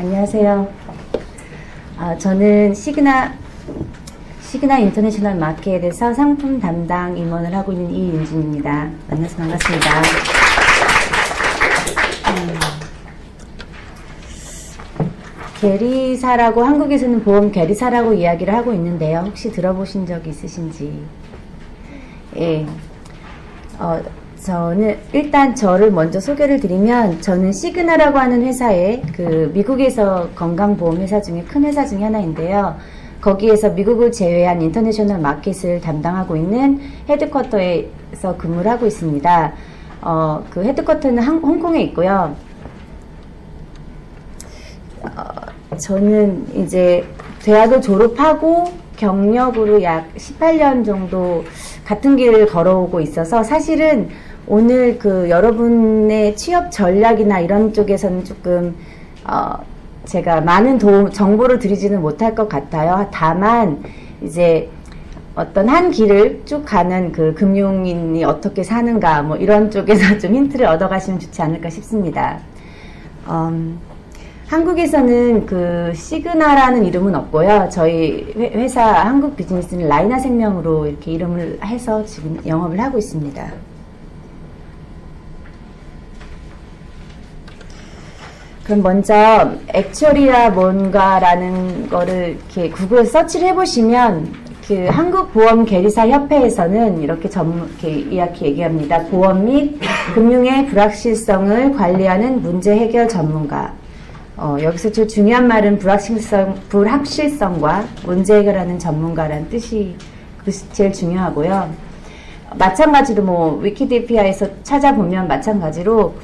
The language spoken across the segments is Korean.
안녕하세요. 저는 시그나 인터내셔널 마켓에서 상품 담당 임원을 하고 있는 이윤진입니다. 만나서 반갑습니다. 계리사라고, 한국에서는 보험 계리사라고 이야기를 하고 있는데요. 혹시 들어보신 적 있으신지? 예. 저는 일단 저를 먼저 소개를 드리면, 저는 시그나라고 하는 회사에 미국에서 건강보험 회사 중에 큰 회사 중에 하나인데요. 거기에서 미국을 제외한 인터내셔널 마켓을 담당하고 있는 헤드쿼터에서 근무를 하고 있습니다. 그 헤드쿼터는 홍콩에 있고요. 저는 이제 대학을 졸업하고 경력으로 약 18년 정도 같은 길을 걸어오고 있어서, 사실은 오늘 여러분의 취업 전략이나 이런 쪽에서는 조금 제가 많은 정보를 드리지는 못할 것 같아요. 다만 이제 어떤 한 길을 쭉 가는 금융인이 어떻게 사는가 뭐 이런 쪽에서 좀 힌트를 얻어가시면 좋지 않을까 싶습니다. 한국에서는 시그나라는 이름은 없고요. 저희 회사 한국 비즈니스는 라이나생명으로 이렇게 이름을 해서 지금 영업을 하고 있습니다. 그럼 먼저 액츄얼이라 뭔가라는 거를 이렇게 구글 서치를 해보시면 한국보험계리사협회에서는 이렇게 얘기합니다. 보험 및 금융의 불확실성을 관리하는 문제 해결 전문가. 여기서 제일 중요한 말은 불확실성과 문제 해결하는 전문가라는 뜻이 제일 중요하고요. 마찬가지로 위키디피아에서 찾아보면 마찬가지로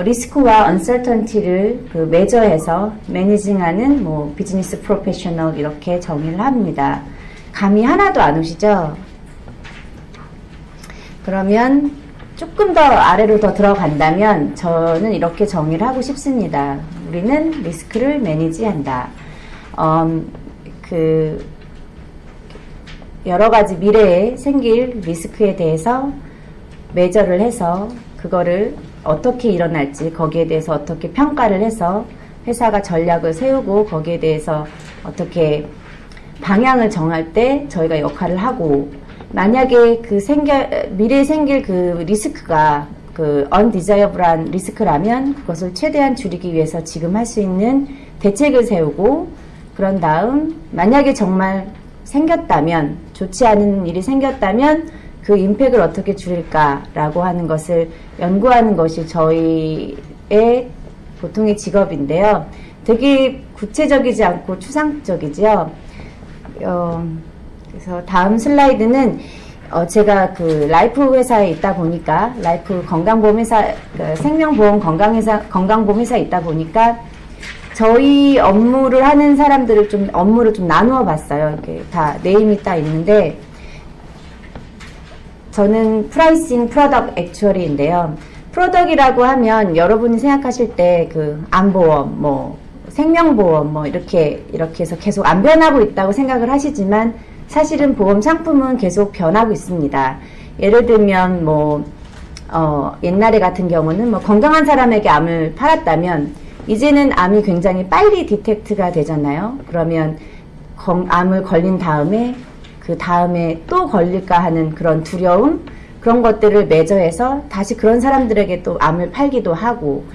리스크와 uncertainty를 매저해서 매니징하는 비즈니스 프로페셔널 이렇게 정의를 합니다. 감이 하나도 안 오시죠? 그러면 조금 더 아래로 더 들어간다면 저는 이렇게 정의를 하고 싶습니다. 우리는 리스크를 매니지한다. 여러 가지 미래에 생길 리스크에 대해서 매저를 해서 그거를 어떻게 일어날지 거기에 대해서 어떻게 평가를 해서 회사가 전략을 세우고 거기에 대해서 어떻게 방향을 정할 때 저희가 역할을 하고, 만약에 미래에 생길 리스크가 undesirable한 리스크라면 그것을 최대한 줄이기 위해서 지금 할 수 있는 대책을 세우고, 그런 다음 만약에 정말 생겼다면, 좋지 않은 일이 생겼다면 그 임팩을 어떻게 줄일까라고 하는 것을 연구하는 것이 저희의 보통의 직업인데요. 되게 구체적이지 않고 추상적이죠. 그래서 다음 슬라이드는 제가 라이프 회사에 있다 보니까, 라이프 건강보험 회사, 생명보험 건강보험 회사에 있다 보니까 저희 업무를 하는 사람들을 업무를 좀 나누어 봤어요. 이렇게 다 네임이 딱 있는데, 저는 프라이싱, 프로덕트, 액츄얼인데요. 프로덕이라고 하면 여러분이 생각하실 때 암보험, 생명보험, 이렇게 해서 계속 안 변하고 있다고 생각을 하시지만, 사실은 보험 상품은 계속 변하고 있습니다. 예를 들면, 옛날에 같은 경우는 건강한 사람에게 암을 팔았다면, 이제는 암이 굉장히 빨리 디텍트가 되잖아요. 그러면 암을 걸린 다음에 그 다음에 또 걸릴까 하는 그런 두려움, 그런 것들을 매저해서 다시 그런 사람들에게 또 암을 팔기도 하고,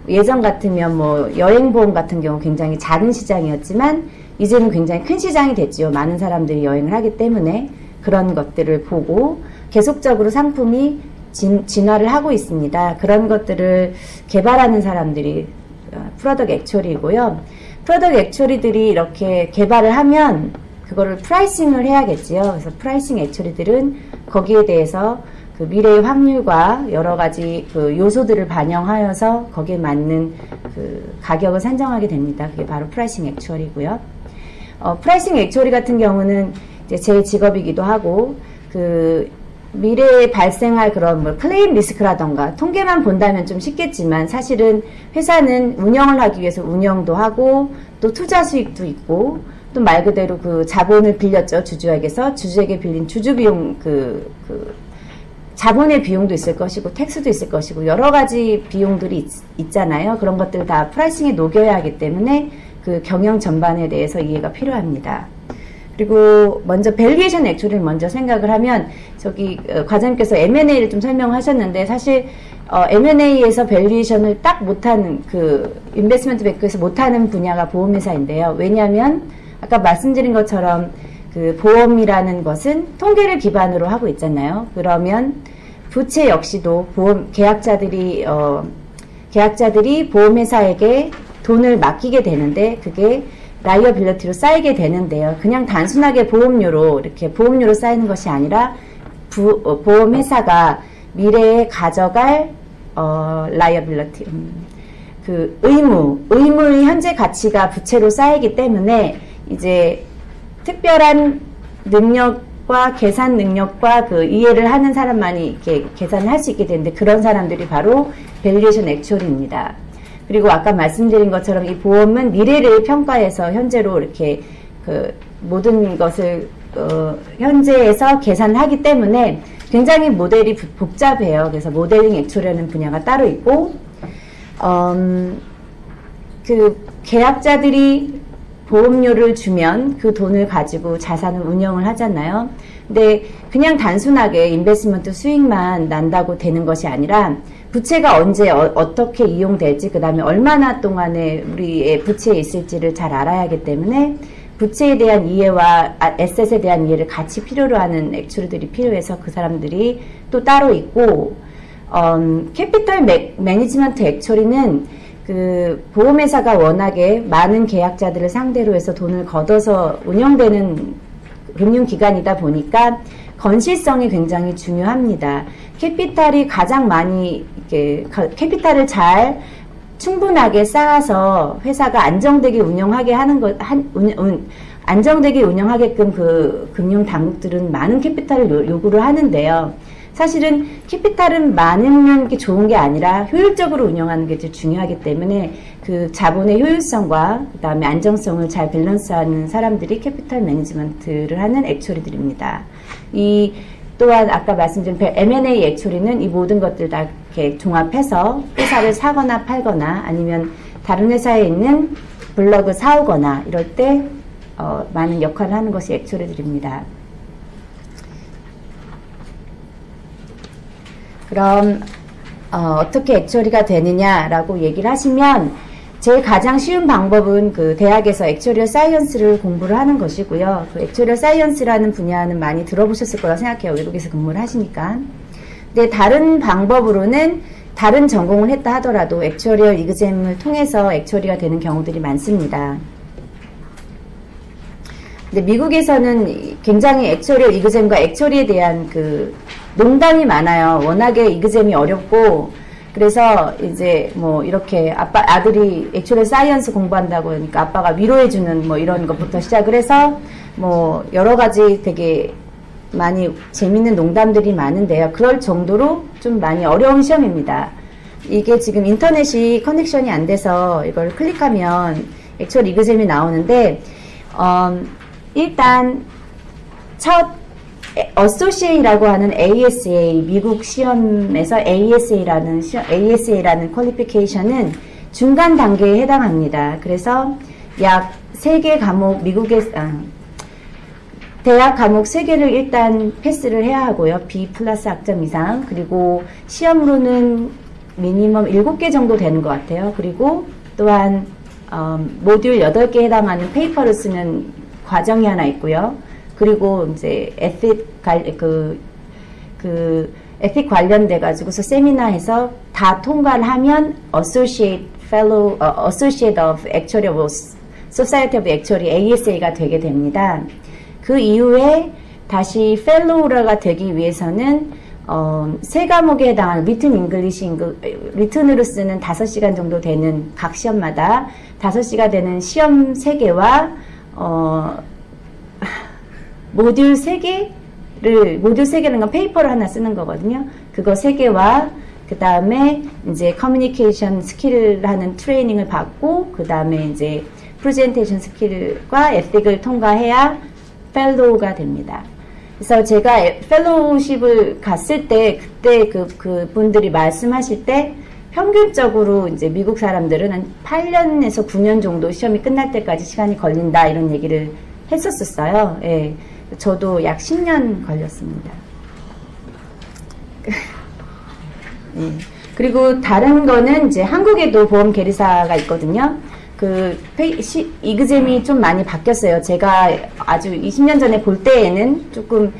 예전 같으면 여행보험 같은 경우 굉장히 작은 시장이었지만 이제는 굉장히 큰 시장이 됐지요. 많은 사람들이 여행을 하기 때문에 그런 것들을 보고 계속적으로 상품이 진화를 하고 있습니다. 그런 것들을 개발하는 사람들이 프로덕트 액츄얼이고요. 프로덕트 액츄얼이들이 이렇게 개발을 하면 그거를 프라이싱을 해야겠지요. 그래서 프라이싱 액츄얼이들은 거기에 대해서 미래의 확률과 여러 가지 요소들을 반영하여서 거기에 맞는 가격을 산정하게 됩니다. 그게 바로 프라이싱 액츄얼이고요. 프라이싱 액츄얼이 같은 경우는 이제 제 직업이기도 하고, 미래에 발생할 그런 클레임 리스크라던가 통계만 본다면 좀 쉽겠지만, 사실은 회사는 운영을 하기 위해서 운영도 하고 또 투자 수익도 있고, 또 말 그대로 자본을 빌렸죠. 주주에게서. 주주에게 빌린 주주비용 자본의 비용도 있을 것이고 텍스도 있을 것이고 여러 가지 비용들이 있잖아요. 그런 것들 다 프라이싱에 녹여야 하기 때문에 그 경영 전반에 대해서 이해가 필요합니다. 그리고 먼저 밸류에이션 액츄얼리를 먼저 생각을 하면 저기 과장님께서 M&A를 좀 설명하셨는데 사실 M&A에서 밸류에이션을 딱 못하는 그 인베스트먼트 뱅크에서 못하는 분야가 보험회사인데요. 왜냐하면 아까 말씀드린 것처럼 그 보험이라는 것은 통계를 기반으로 하고 있잖아요. 그러면 부채 역시도 계약자들이 보험회사에게 돈을 맡기게 되는데 그게 라이어빌리티로 쌓이게 되는데요. 그냥 단순하게 보험료로 쌓이는 것이 아니라 보험회사가 미래에 가져갈 라이어빌리티 그 의무의 현재 가치가 부채로 쌓이기 때문에 이제 특별한 능력과 계산 능력과 그 이해를 하는 사람만이 이렇게 계산을 할 수 있게 되는데 그런 사람들이 바로 밸류에이션 액츄얼입니다. 그리고 아까 말씀드린 것처럼 이 보험은 미래를 평가해서 현재로 이렇게 그 모든 것을 현재에서 계산을 하기 때문에 굉장히 모델이 복잡해요. 그래서 모델링 액츄얼이라는 분야가 따로 있고 그 계약자들이 보험료를 주면 그 돈을 가지고 자산을 운영을 하잖아요. 근데 그냥 단순하게 인베스트먼트 수익만 난다고 되는 것이 아니라 부채가 언제 어떻게 이용될지 그 다음에 얼마나 동안에 우리의 부채에 있을지를 잘 알아야 하기 때문에 부채에 대한 이해와 에셋에 대한 이해를 같이 필요로 하는 액츄얼들이 필요해서 그 사람들이 또 따로 있고 캐피털 매니지먼트 액츄얼리는 그 보험회사가 워낙에 많은 계약자들을 상대로 해서 돈을 걷어서 운영되는 금융기관이다 보니까 건실성이 굉장히 중요합니다. 캐피탈이 가장 많이 이렇게 캐피탈을 잘 충분하게 쌓아서 회사가 안정되게 운영하게 하는 안정되게 운영하게끔 그 금융 당국들은 많은 캐피탈을 요구를 하는데요. 사실은 캐피탈은 많은 게 좋은 게 아니라 효율적으로 운영하는 게 제일 중요하기 때문에 그 자본의 효율성과 그 다음에 안정성을 잘 밸런스하는 사람들이 캐피탈 매니지먼트를 하는 액츄얼리들입니다. 이 또한 아까 말씀드린 M&A 액츄얼리는 이 모든 것들 다 이렇게 종합해서 회사를 사거나 팔거나 아니면 다른 회사에 있는 블럭을 사오거나 이럴 때 많은 역할을 하는 것이 액츄얼리들입니다. 그럼 어떻게 액츄얼리가 되느냐라고 얘기를 하시면 제일 가장 쉬운 방법은 그 대학에서 액츄얼리얼 사이언스를 공부를 하는 것이고요. 그 액츄얼리얼 사이언스라는 분야는 많이 들어보셨을 거라 생각해요. 외국에서 근무를 하시니까. 근데 다른 방법으로는 다른 전공을 했다 하더라도 액츄얼리얼 이그잼을 통해서 액츄얼리가 되는 경우들이 많습니다. 근데 미국에서는 굉장히 액츄얼리얼 이그잼과 액츄얼리에 대한 그 농담이 많아요. 워낙에 이그잼이 어렵고 그래서 이제 뭐 이렇게 아들이 액츄얼리얼 사이언스 공부한다고 하니까 아빠가 위로해주는 뭐 이런 것부터 시작을 해서 뭐 여러 가지 되게 많이 재밌는 농담들이 많은데요. 그럴 정도로 좀 많이 어려운 시험입니다. 이게 지금 인터넷이 커넥션이 안 돼서 이걸 클릭하면 액츄얼 이그잼이 나오는데 일단 첫 어소시에이라고 하는 ASA 미국 시험에서 ASA라는 퀄리피케이션은 중간 단계에 해당합니다. 그래서 약 3개 과목 대학 과목 3개를 일단 패스를 해야 하고요. B 플러스 학점 이상. 그리고 시험으로는 미니멈 7개 정도 되는 것 같아요. 그리고 또한 모듈 8개에 해당하는 페이퍼를 쓰는 과정이 하나 있고요. 그리고 이제 에픽 관련돼 가지고서 세미나에서 다 통과를 하면 Associate of Actuarial Society of Actuary ASA가 되게 됩니다. 그 이후에 다시 펠로우가 되기 위해서는 3과목에 해당하는 리튼으로 쓰는 5시간 정도 되는 각 시험마다 5시간 되는 시험 3개와 모듈 3개는 건 페이퍼를 하나 쓰는 거거든요. 그거 3개와 그 다음에 이제 커뮤니케이션 스킬을 하는 트레이닝을 받고 그 다음에 이제 프레젠테이션 스킬과 에픽을 통과해야 펠로우가 됩니다. 그래서 제가 펠로우십을 갔을 때 그때 그 분들이 말씀하실 때 평균적으로 이제 미국 사람들은 한 8년에서 9년 정도 시험이 끝날 때까지 시간이 걸린다 이런 얘기를 했었어요. 예. 저도 약 10년 걸렸습니다. 예. 그리고 다른 거는 이제 한국에도 보험 계리사가 있거든요. 그 이그잼이 좀 많이 바뀌었어요. 제가 아주 20년 전에 볼 때에는 조금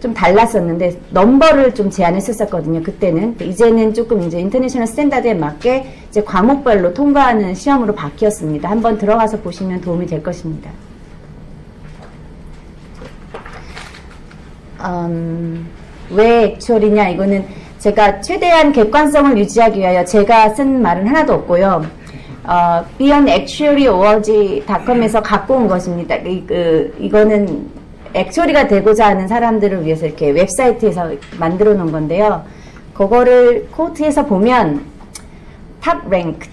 좀 달랐었는데 넘버를 좀 제한했었거든요. 그때는. 이제는 조금 이제 인터내셔널 스탠다드에 맞게 이제 과목별로 통과하는 시험으로 바뀌었습니다. 한번 들어가서 보시면 도움이 될 것입니다. 왜 액츄얼이냐, 이거는 제가 최대한 객관성을 유지하기 위하여 제가 쓴 말은 하나도 없고요. beyondactuaryorg.com에서 갖고 온 것입니다. 이거는 액츄어리가 되고자 하는 사람들을 위해서 이렇게 웹사이트에서 만들어 놓은 건데요. 그거를 코트에서 보면 탑 랭크드,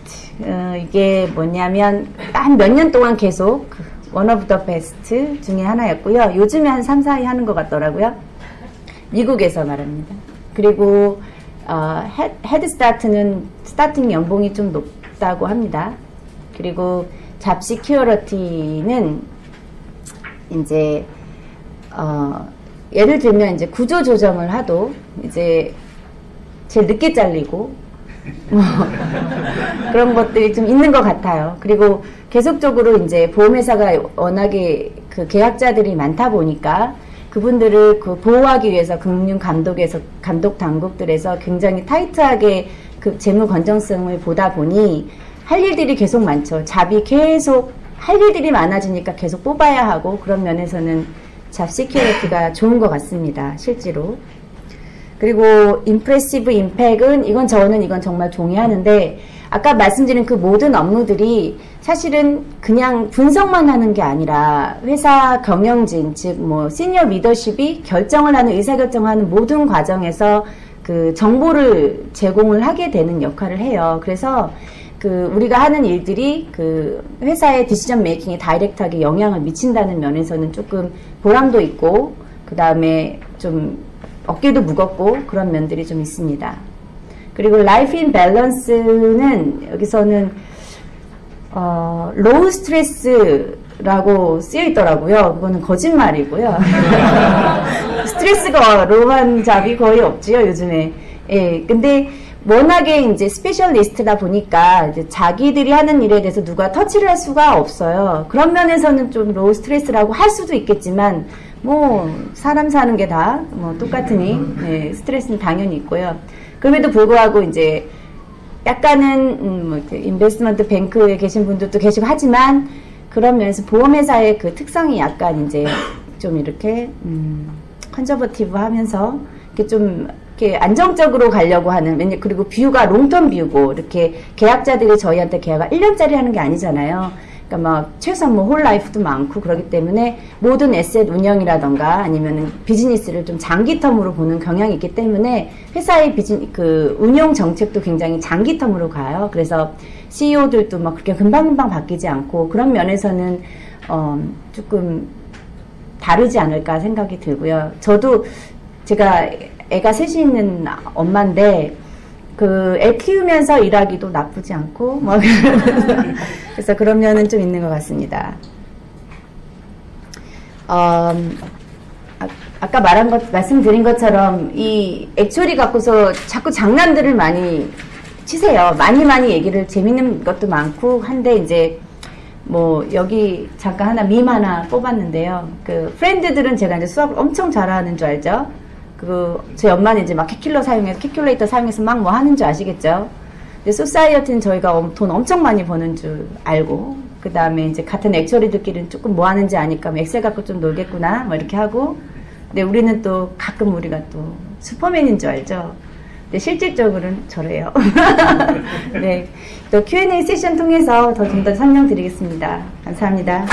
이게 뭐냐면 한 몇 년 동안 계속 one of the best 중에 하나였고요. 요즘에 한 3, 4위 하는 것 같더라고요. 미국에서 말합니다. 그리고 헤드스타트는 스타팅 연봉이 좀 높다고 합니다. 그리고 잡시큐어리티는 이제 예를 들면 이제 구조 조정을 하도 이제 제일 늦게 잘리고 뭐 그런 것들이 좀 있는 것 같아요. 그리고 계속적으로 이제 보험회사가 워낙에 그 계약자들이 많다 보니까 그분들을 그 보호하기 위해서 금융 감독 당국들에서 굉장히 타이트하게 그 재무 건전성을 보다 보니 할 일들이 계속 많죠. 잡이 계속 할 일들이 많아지니까 계속 뽑아야 하고, 그런 면에서는 잡 시큐리티가 좋은 것 같습니다. 실제로. 그리고 임프레시브 임팩은 이건 정말 동의하는데, 아까 말씀드린 그 모든 업무들이 사실은 그냥 분석만 하는 게 아니라 회사 경영진, 즉 뭐 시니어 리더십이 결정을 하는, 의사결정하는 모든 과정에서 그 정보를 제공을 하게 되는 역할을 해요. 그래서 그 우리가 하는 일들이 그 회사의 디시전 메이킹에 다이렉트하게 영향을 미친다는 면에서는 조금 보람도 있고, 그 다음에 좀 어깨도 무겁고 그런 면들이 좀 있습니다. 그리고 라이프 인 밸런스는 여기서는 로우 스트레스라고 쓰여 있더라고요. 그거는 거짓말이고요. 스트레스가 로우한 잡이 거의 없지요, 요즘에. 예, 근데 워낙에 이제 스페셜리스트다 보니까 이제 자기들이 하는 일에 대해서 누가 터치를 할 수가 없어요. 그런 면에서는 좀 로우 스트레스라고 할 수도 있겠지만, 뭐 사람 사는 게 다 뭐 똑같으니 네, 스트레스는 당연히 있고요. 그럼에도 불구하고 이제 약간은 뭐 인베스트먼트 뱅크에 계신 분들도 계시고 하지만, 그런 면에서 보험회사의 그 특성이 약간 이제 좀 이렇게 컨저버티브 하면서 이렇게 좀 이렇게 안정적으로 가려고 하는, 그리고 뷰가 롱텀 뷰고, 이렇게 계약자들이 저희한테 계약을 1년짜리 하는 게 아니잖아요. 그러니까 막 최소한 뭐 홀라이프도 많고 그렇기 때문에 모든 에셋 운영이라던가 아니면 비즈니스를 좀 장기 텀으로 보는 경향이 있기 때문에 회사의 그 운용 정책도 굉장히 장기 텀으로 가요. 그래서 CEO들도 막 그렇게 금방금방 바뀌지 않고, 그런 면에서는 조금 다르지 않을까 생각이 들고요. 저도 제가 애가 셋이 있는 엄마인데 그 애 키우면서 일하기도 나쁘지 않고 뭐 그래서 그런 면은 좀 있는 것 같습니다. 아까 말씀드린 것처럼 이 액츄얼이 갖고서 자꾸 장난들을 많이 치세요. 많이 얘기를, 재밌는 것도 많고 한데, 이제 뭐 여기 잠깐 하나 밈 하나 뽑았는데요. 그 프렌드들은 제가 이제 수학을 엄청 잘하는 줄 알죠? 제 엄마는 이제 막 캐큘레이터 사용해서 막 뭐 하는 줄 아시겠죠? 근데 소사이어티는 저희가 돈 엄청 많이 버는 줄 알고, 그 다음에 이제 같은 액츄얼이들끼리는 조금 뭐 하는지 아니까 뭐 엑셀 갖고 좀 놀겠구나 뭐 이렇게 하고, 근데 우리는 또 가끔 우리가 또 슈퍼맨인 줄 알죠? 근데 실질적으로는 저래요. 네, 또 Q&A 세션 통해서 좀 더 설명드리겠습니다. 감사합니다.